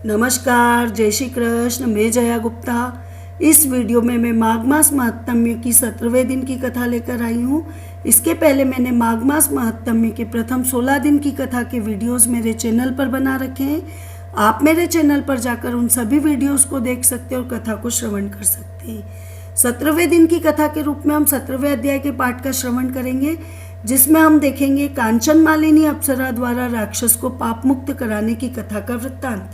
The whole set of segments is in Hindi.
नमस्कार, जय श्री कृष्ण। मैं जया गुप्ता। इस वीडियो में मैं माघ मास महात्म्य की 17वें दिन की कथा लेकर आई हूँ। इसके पहले मैंने माघ मास महात्म्य के प्रथम 16 दिन की कथा के वीडियोस मेरे चैनल पर बना रखे हैं। आप मेरे चैनल पर जाकर उन सभी वीडियोस को देख सकते हैं और कथा को श्रवण कर सकते हैं। 17वें दिन की कथा के रूप में हम 17वें अध्याय के पाठ का श्रवण करेंगे, जिसमें हम देखेंगे कांचन मालिनी अप्सरा द्वारा राक्षस को पाप मुक्त कराने की कथा का वृत्तांत।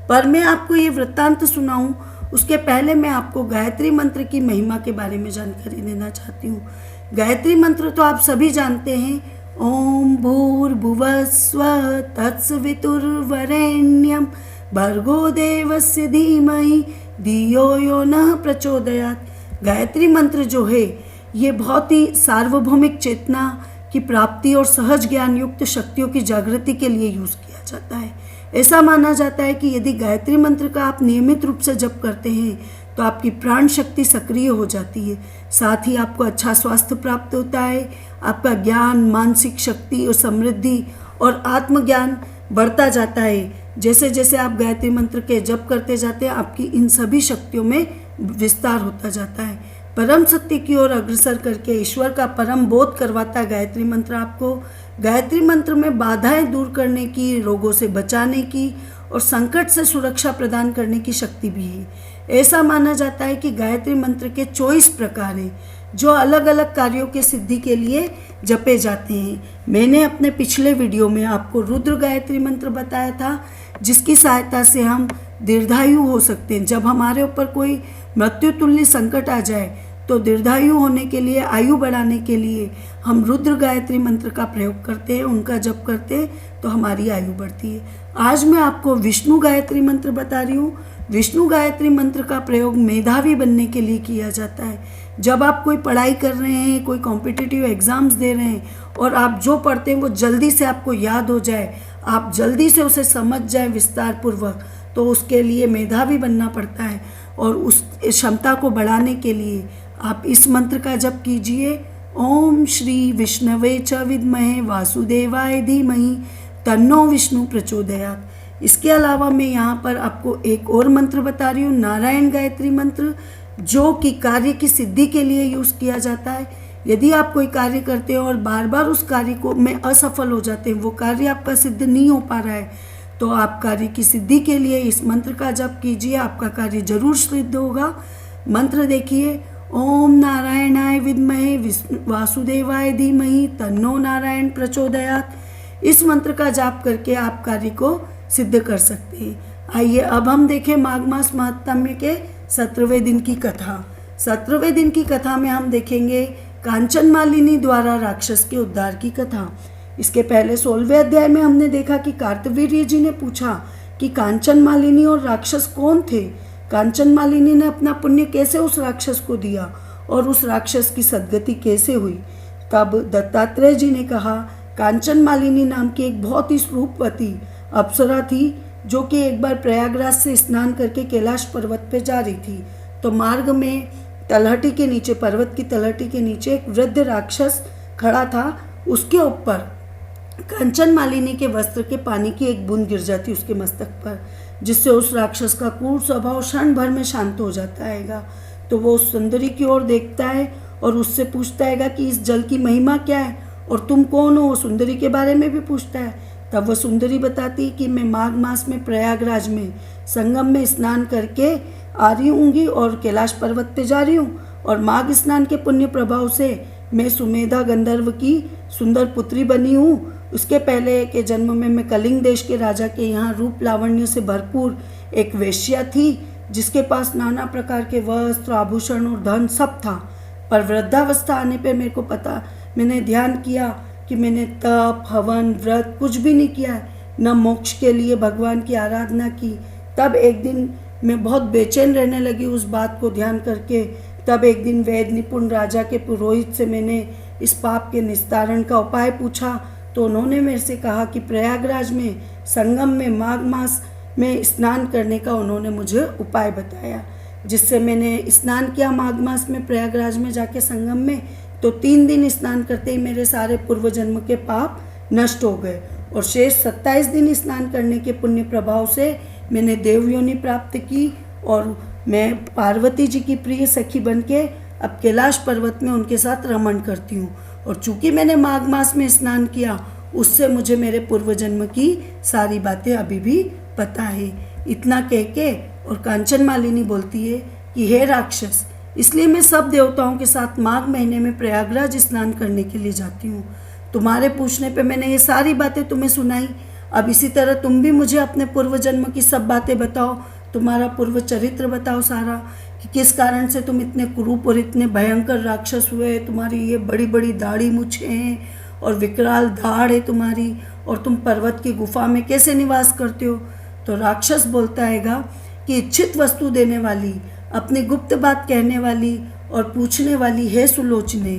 पर मैं आपको ये वृत्तांत सुनाऊं उसके पहले मैं आपको गायत्री मंत्र की महिमा के बारे में जानकारी देना चाहती हूँ। गायत्री मंत्र तो आप सभी जानते हैं। ओम भूर्भुवस्वः तत्सवितुर्वरेण्यं भर्गो देवस्य धीमहि धियो यो नः प्रचोदयात्। गायत्री मंत्र जो है ये बहुत ही सार्वभौमिक चेतना की प्राप्ति और सहज ज्ञान युक्त शक्तियों की जागृति के लिए यूज किया जाता है। ऐसा माना जाता है कि यदि गायत्री मंत्र का आप नियमित रूप से जप करते हैं तो आपकी प्राण शक्ति सक्रिय हो जाती है, साथ ही आपको अच्छा स्वास्थ्य प्राप्त होता है। आपका ज्ञान, मानसिक शक्ति और समृद्धि और आत्मज्ञान बढ़ता जाता है। जैसे जैसे आप गायत्री मंत्र के जप करते जाते हैं आपकी इन सभी शक्तियों में विस्तार होता जाता है। परम सत्य की ओर अग्रसर करके ईश्वर का परम बोध करवाता है गायत्री मंत्र आपको। गायत्री मंत्र में बाधाएं दूर करने की, रोगों से बचाने की और संकट से सुरक्षा प्रदान करने की शक्ति भी है। ऐसा माना जाता है कि गायत्री मंत्र के 24 प्रकार हैं जो अलग अलग कार्यों के सिद्धि के लिए जपे जाते हैं। मैंने अपने पिछले वीडियो में आपको रुद्र गायत्री मंत्र बताया था, जिसकी सहायता से हम दीर्घायु हो सकते हैं। जब हमारे ऊपर कोई मृत्यु तुल्य संकट आ जाए तो दीर्घायु होने के लिए, आयु बढ़ाने के लिए हम रुद्र गायत्री मंत्र का प्रयोग करते हैं, उनका जप करते हैं तो हमारी आयु बढ़ती है। आज मैं आपको विष्णु गायत्री मंत्र बता रही हूँ। विष्णु गायत्री मंत्र का प्रयोग मेधावी बनने के लिए किया जाता है। जब आप कोई पढ़ाई कर रहे हैं, कोई कॉम्पिटिटिव एग्जाम्स दे रहे हैं और आप जो पढ़ते हैं वो जल्दी से आपको याद हो जाए, आप जल्दी से उसे समझ जाए विस्तार पूर्वक, तो उसके लिए मेधावी बनना पड़ता है। और उस क्षमता को बढ़ाने के लिए आप इस मंत्र का जप कीजिए। ओम श्री विष्णवे च विद्महे वासुदेवाय धीमहि तन्नो विष्णु प्रचोदयात्। इसके अलावा मैं यहाँ पर आपको एक और मंत्र बता रही हूँ, नारायण गायत्री मंत्र, जो कि कार्य की सिद्धि के लिए यूज़ किया जाता है। यदि आप कोई कार्य करते हो और बार बार उस कार्य को में असफल हो जाते हैं, वो कार्य आपका सिद्ध नहीं हो पा रहा है, तो आप कार्य की सिद्धि के लिए इस मंत्र का जप कीजिए, आपका कार्य जरूर सिद्ध होगा। मंत्र देखिए, ओम नारायणाय विद्महे वासुदेवाय धीमहि तन्नो नारायण प्रचोदयात्। इस मंत्र का जाप करके आप कार्य को सिद्ध कर सकते हैं। आइए अब हम देखें माघ मास महात्म्य के 17वें दिन की कथा। 17वें दिन की कथा में हम देखेंगे कांचन मालिनी द्वारा राक्षस के उद्धार की कथा। इसके पहले 16वें अध्याय में हमने देखा कि कार्तवीर्य जी ने पूछा कि कांचन मालिनी और राक्षस कौन थे। कांचन मालिनी ने अपना पुण्य कैसे उस राक्षस को दिया और उस राक्षस की सद्गति कैसे हुई। तब दत्तात्रेय जी ने कहा, कांचन मालिनी नाम की एक बहुत ही रूपवती अप्सरा थी, जो कि एक बार प्रयागराज से स्नान करके कैलाश पर्वत पे जा रही थी। तो मार्ग में तलहटी के नीचे, पर्वत की तलहटी के नीचे एक वृद्ध राक्षस खड़ा था। उसके ऊपर कांचन मालिनी के वस्त्र के पानी की एक बूंद गिर जाती उसके मस्तक पर, जिससे उस राक्षस का क्रूर स्वभाव क्षण भर में शांत हो जाता है। तो वो उस सुंदरी की ओर देखता है और उससे पूछता है कि इस जल की महिमा क्या है और तुम कौन हो। सुंदरी के बारे में भी पूछता है। तब वह सुंदरी बताती कि मैं माघ मास में प्रयागराज में संगम में स्नान करके आ रही हूँगी और कैलाश पर्वत पे जा रही हूँ, और माघ स्नान के पुण्य प्रभाव से मैं सुमेधा गंधर्व की सुंदर पुत्री बनी हूँ। उसके पहले के जन्म में मैं कलिंग देश के राजा के यहाँ रूप लावण्य से भरपूर एक वेश्या थी, जिसके पास नाना प्रकार के वस्त्र, आभूषण और धन सब था। पर वृद्धावस्था आने पे मैंने ध्यान किया कि मैंने तप, हवन, व्रत कुछ भी नहीं किया है, न मोक्ष के लिए भगवान की आराधना की। तब एक दिन मैं बहुत बेचैन रहने लगी उस बात को ध्यान करके। तब एक दिन वैद्य निपुण राजा के पुरोहित से मैंने इस पाप के निस्तारण का उपाय पूछा। तो उन्होंने मेरे से कहा कि प्रयागराज में संगम में माघ मास में स्नान करने का उन्होंने मुझे उपाय बताया, जिससे मैंने स्नान किया माघ मास में प्रयागराज में जाके संगम में। तो 3 दिन स्नान करते ही मेरे सारे पूर्व जन्म के पाप नष्ट हो गए और शेष 27 दिन स्नान करने के पुण्य प्रभाव से मैंने देव योनि प्राप्त की और मैं पार्वती जी की प्रिय सखी बनके अब कैलाश पर्वत में उनके साथ रमण करती हूँ। और चूंकि मैंने माघ मास में स्नान किया, उससे मुझे मेरे पूर्व जन्म की सारी बातें अभी भी पता है। इतना कह के और कांचन मालिनी बोलती है कि हे राक्षस, इसलिए मैं सब देवताओं के साथ माघ महीने में प्रयागराज स्नान करने के लिए जाती हूँ। तुम्हारे पूछने पे मैंने ये सारी बातें तुम्हें सुनाई। अब इसी तरह तुम भी मुझे अपने पूर्व जन्म की सब बातें बताओ, तुम्हारा पूर्व चरित्र बताओ सारा, कि किस कारण से तुम इतने कुरूप और इतने भयंकर राक्षस हुए। तुम्हारी ये बड़ी बड़ी दाढ़ी मूछें हैं और विकराल दाढ़ है तुम्हारी, और तुम पर्वत की गुफा में कैसे निवास करते हो। तो राक्षस बोलता हैगा कि इच्छित वस्तु देने वाली, अपनी गुप्त बात कहने वाली और पूछने वाली है सुलोचने,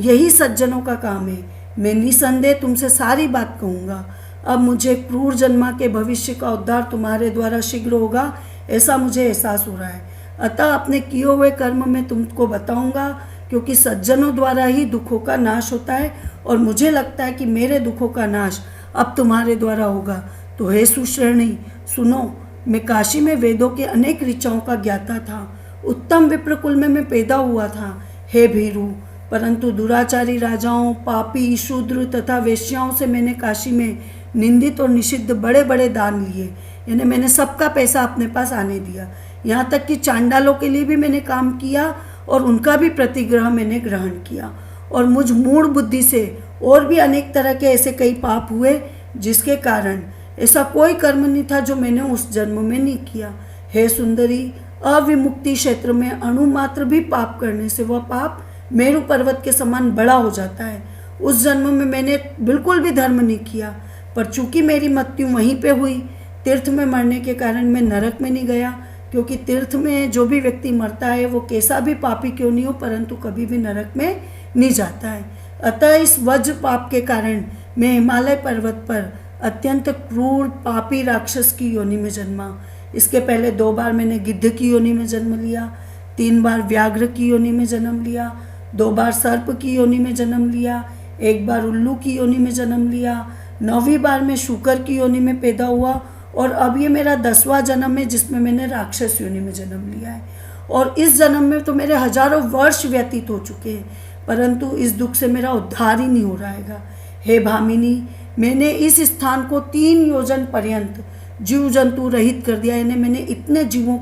यही सज्जनों का काम है। मैं निसंदेह तुमसे सारी बात कहूँगा। अब मुझे क्रूर जन्मा के भविष्य का उद्धार तुम्हारे द्वारा शीघ्र होगा, ऐसा मुझे एहसास हो रहा है। अतः अपने किए हुए कर्म मैं तुमको बताऊंगा, क्योंकि सज्जनों द्वारा ही दुखों का नाश होता है, और मुझे लगता है कि मेरे दुखों का नाश अब तुम्हारे द्वारा होगा। तो हे सुश्रेणी सुनो, मैं काशी में वेदों के अनेक ऋचाओं का ज्ञाता था, उत्तम विप्रकुल में मैं पैदा हुआ था। हे भीरू, परंतु दुराचारी राजाओं, पापी, शूद्र तथा वेश्याओं से मैंने काशी में निंदित और निषिद्ध बड़े बड़े दान लिए, यानी मैंने सबका पैसा अपने पास आने दिया। यहाँ तक कि चांडालों के लिए भी मैंने काम किया और उनका भी प्रतिग्रह मैंने ग्रहण किया। और मुझ मूढ़ बुद्धि से और भी अनेक तरह के ऐसे कई पाप हुए, जिसके कारण ऐसा कोई कर्म नहीं था जो मैंने उस जन्म में नहीं किया। हे सुंदरी, अविमुक्ति क्षेत्र में अणुमात्र भी पाप करने से वह पाप मेरु पर्वत के समान बड़ा हो जाता है। उस जन्म में मैंने बिल्कुल भी धर्म नहीं किया, पर चूंकि मेरी मृत्यु वहीं पे हुई, तीर्थ में मरने के कारण मैं नरक में नहीं गया, क्योंकि तीर्थ में जो भी व्यक्ति मरता है वो कैसा भी पापी क्यों नहीं हो, परंतु कभी भी नरक में नहीं जाता है। अतः इस वज्र पाप के कारण मैं हिमालय पर्वत पर अत्यंत क्रूर पापी राक्षस की योनि में जन्मा। इसके पहले 2 बार मैंने गिद्ध की योनि में जन्म लिया, 3 बार व्याघ्र की योनि में जन्म लिया, 2 बार सर्प की योनि में जन्म लिया, 1 बार उल्लू की योनि में जन्म लिया, 9वीं बार में शूकर की योनि में पैदा हुआ, और अब ये मेरा 10वां जन्म है जिसमें मैंने राक्षस योनि में जन्म लिया है। और इस जन्म में तो मेरे हजारों वर्ष व्यतीत हो चुके हैं, परंतु इस दुख से मेरा उद्धार ही नहीं हो रहा है। हे भामिनी, मैंने इस स्थान को 3 योजन पर्यंत जीव जंतु रहित कर दिया, यानी मैंने इतने जीवों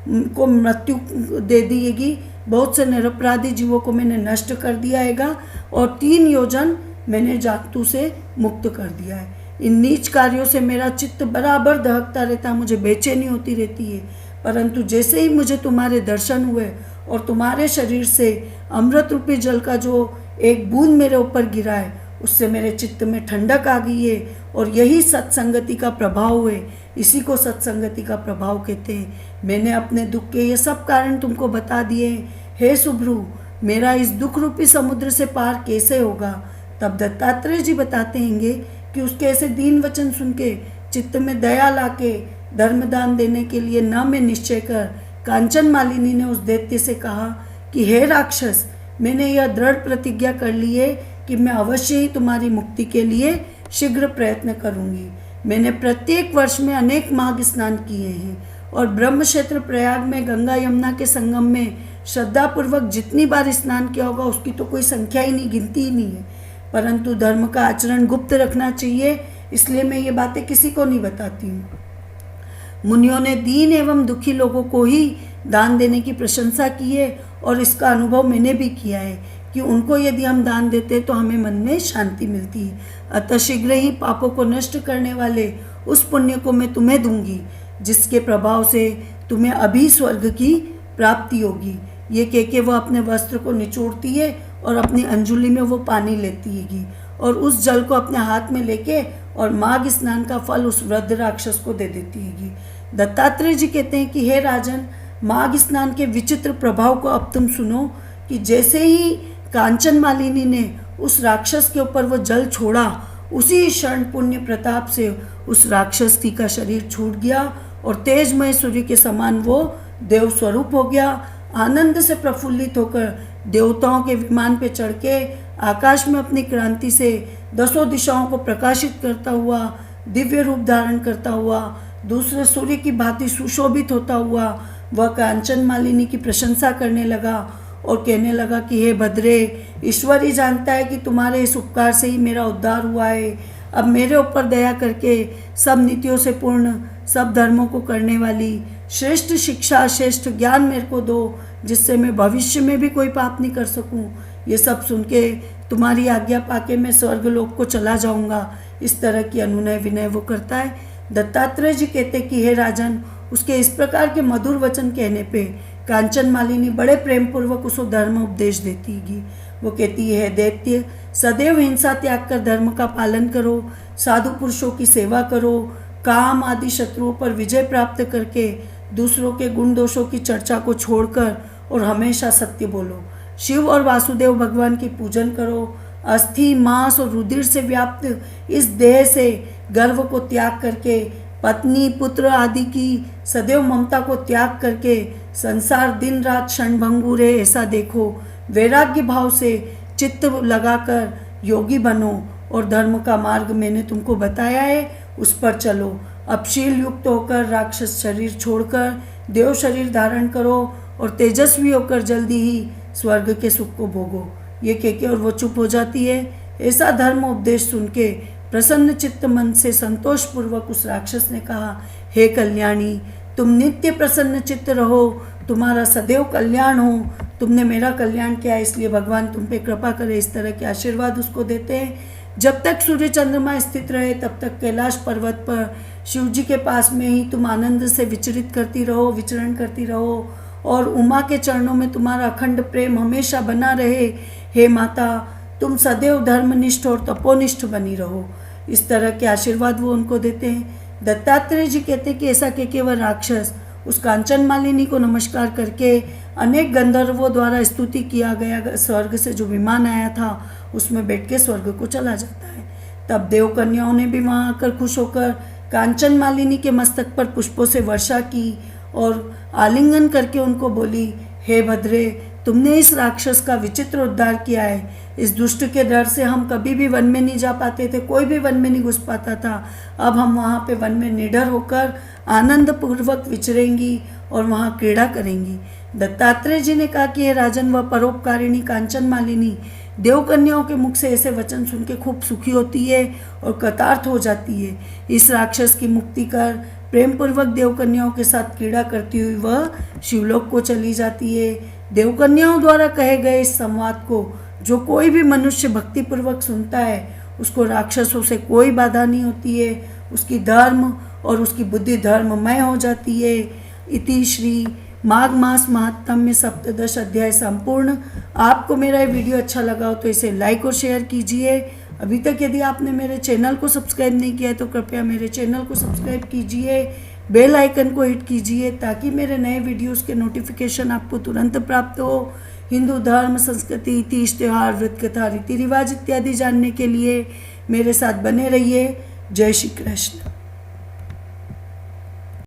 को मृत्यु दे दी, बहुत से निरपराधी जीवों को मैंने नष्ट कर दिया हैगा, और 3 योजन मैंने जातु से मुक्त कर दिया है। इन नीच कार्यों से मेरा चित्त बराबर दहकता रहता, मुझे बेचैनी होती रहती है, परंतु जैसे ही मुझे तुम्हारे दर्शन हुए और तुम्हारे शरीर से अमृत रूपी जल का जो एक बूंद मेरे ऊपर गिरा है, उससे मेरे चित्त में ठंडक आ गई है, और यही सत्संगति का प्रभाव है। इसी को सत्संगति का प्रभाव कहते हैं। मैंने अपने दुख के ये सब कारण तुमको बता दिए हैं। हे सुभ्रू, मेरा इस दुख रूपी समुद्र से पार कैसे होगा। तब दत्तात्रेय जी बताते हैंगे कि उसके ऐसे दीन वचन सुन के चित्त में दया लाके धर्मदान देने के लिए न में निश्चय कर कांचन मालिनी ने उस दैत्य से कहा कि हे राक्षस, मैंने यह दृढ़ प्रतिज्ञा कर ली है कि मैं अवश्य ही तुम्हारी मुक्ति के लिए शीघ्र प्रयत्न करूंगी। मैंने प्रत्येक वर्ष में अनेक माघ स्नान किए हैं, और ब्रह्म क्षेत्र प्रयाग में गंगा यमुना के संगम में श्रद्धापूर्वक जितनी बार स्नान किया होगा उसकी तो कोई संख्या ही नहीं, गिनती ही नहीं है। परंतु धर्म का आचरण गुप्त रखना चाहिए, इसलिए मैं ये बातें किसी को नहीं बताती हूँ। मुनियों ने दीन एवं दुखी लोगों को ही दान देने की प्रशंसा की है, और इसका अनुभव मैंने भी किया है कि उनको यदि हम दान देते तो हमें मन में शांति मिलती है। अतः शीघ्र ही पापों को नष्ट करने वाले उस पुण्य को मैं तुम्हें दूंगी, जिसके प्रभाव से तुम्हें अभी स्वर्ग की प्राप्ति होगी। ये कह के वह अपने वस्त्र को निचोड़ती है और अपनी अंजुलि में वो पानी लेती हैगी, और उस जल को अपने हाथ में लेके और माघ स्नान का फल उस वृद्ध राक्षस को दे देती हैगी। दत्तात्रेय जी कहते हैं कि हे राजन, माघ स्नान के विचित्र प्रभाव को अब तुम सुनो कि जैसे ही कांचन मालिनी ने उस राक्षस के ऊपर वो जल छोड़ा, उसी क्षण पुण्य प्रताप से उस राक्षस का शरीर छूट गया और तेजमय सूर्य के समान वो देव स्वरूप हो गया। आनंद से प्रफुल्लित होकर देवताओं के विमान पे चढ़ के आकाश में अपनी क्रांति से 10 दिशाओं को प्रकाशित करता हुआ, दिव्य रूप धारण करता हुआ दूसरे सूर्य की भांति सुशोभित होता हुआ वह कांचन मालिनी की प्रशंसा करने लगा और कहने लगा कि हे भद्रे, ईश्वर ही जानता है कि तुम्हारे इस उपकार से ही मेरा उद्धार हुआ है। अब मेरे ऊपर दया करके सब नीतियों से पूर्ण, सब धर्मों को करने वाली श्रेष्ठ शिक्षा, श्रेष्ठ ज्ञान मेरे को दो, जिससे मैं भविष्य में भी कोई पाप नहीं कर सकूं। ये सब सुन के तुम्हारी आज्ञा पाके मैं स्वर्ग लोक को चला जाऊंगा। इस तरह की अनुनय विनय वो करता है। दत्तात्रेय जी कहते कि हे राजन, उसके इस प्रकार के मधुर वचन कहने पे कांचन मालिनी बड़े प्रेम पूर्वक उसको धर्म उपदेश देती है। वो कहती है, दैत्य, सदैव हिंसा त्याग कर धर्म का पालन करो, साधु पुरुषों की सेवा करो, काम आदि शत्रुओं पर विजय प्राप्त करके दूसरों के गुण दोषों की चर्चा को छोड़कर और हमेशा सत्य बोलो। शिव और वासुदेव भगवान की पूजन करो। अस्थि, मांस और रुधिर से व्याप्त इस देह से गर्व को त्याग करके, पत्नी पुत्र आदि की सदैव ममता को त्याग करके संसार दिन रात क्षणभंगुर है ऐसा देखो। वैराग्य भाव से चित्त लगाकर योगी बनो और धर्म का मार्ग मैंने तुमको बताया है उस पर चलो। अब शील युक्त होकर राक्षस शरीर छोड़कर देव शरीर धारण करो और तेजस्वी होकर जल्दी ही स्वर्ग के सुख को भोगो। ये कह के और वो चुप हो जाती है। ऐसा धर्म उपदेश सुन के प्रसन्न चित्त मन से संतोष पूर्वक उस राक्षस ने कहा, हे कल्याणी, तुम नित्य प्रसन्न चित्त रहो, तुम्हारा सदैव कल्याण हो। तुमने मेरा कल्याण किया, इसलिए भगवान तुम पे कृपा करे। इस तरह के आशीर्वाद उसको देते हैं। जब तक सूर्य चंद्रमा स्थित रहे तब तक कैलाश पर्वत पर शिव जी के पास में ही तुम आनंद से विचरण करती रहो और उमा के चरणों में तुम्हारा अखंड प्रेम हमेशा बना रहे। हे माता, तुम सदैव धर्मनिष्ठ और तपोनिष्ठ बनी रहो। इस तरह के आशीर्वाद वो उनको देते हैं। दत्तात्रेय जी कहते हैं कि ऐसा कह के वह राक्षस उस कांचन मालिनी को नमस्कार करके अनेक गंधर्वों द्वारा स्तुति किया गया स्वर्ग से जो विमान आया था उसमें बैठ के स्वर्ग को चला जाता है। तब देव कन्याओं ने भी वहाँ आकर खुश होकर कांचन मालिनी के मस्तक पर पुष्पों से वर्षा की और आलिंगन करके उनको बोली, हे भद्रे, तुमने इस राक्षस का विचित्र उद्धार किया है। इस दुष्ट के डर से हम कभी भी वन में नहीं जा पाते थे, कोई भी वन में नहीं घुस पाता था। अब हम वहाँ पे वन में निडर होकर आनंद पूर्वक विचरेंगी और वहाँ क्रीड़ा करेंगी। दत्तात्रेय जी ने कहा कि हे राजन, वह परोपकारिणी कांचन मालिनी देवकन्याओं के मुख से ऐसे वचन सुन के खूब सुखी होती है और कृतार्थ हो जाती है। इस राक्षस की मुक्ति कर प्रेम पूर्वक देवकन्याओं के साथ क्रीड़ा करती हुई वह शिवलोक को चली जाती है। देवकन्याओं द्वारा कहे गए इस संवाद को जो कोई भी मनुष्य भक्तिपूर्वक सुनता है उसको राक्षसों से कोई बाधा नहीं होती है। उसकी धर्म और उसकी बुद्धि धर्ममय हो जाती है। इति श्री माघ मास महात्म्य सप्तदश अध्याय संपूर्ण। आपको मेरा ये वीडियो अच्छा लगा हो तो इसे लाइक और शेयर कीजिए। अभी तक यदि आपने मेरे चैनल को सब्सक्राइब नहीं किया है तो कृपया मेरे चैनल को सब्सक्राइब कीजिए, बेल आइकन को हिट कीजिए ताकि मेरे नए वीडियोस के नोटिफिकेशन आपको तुरंत प्राप्त हो। हिंदू धर्म, संस्कृति, तीज त्योहार, व्रत कथा, रीति रिवाज इत्यादि जानने के लिए मेरे साथ बने रहिए। जय श्री कृष्ण।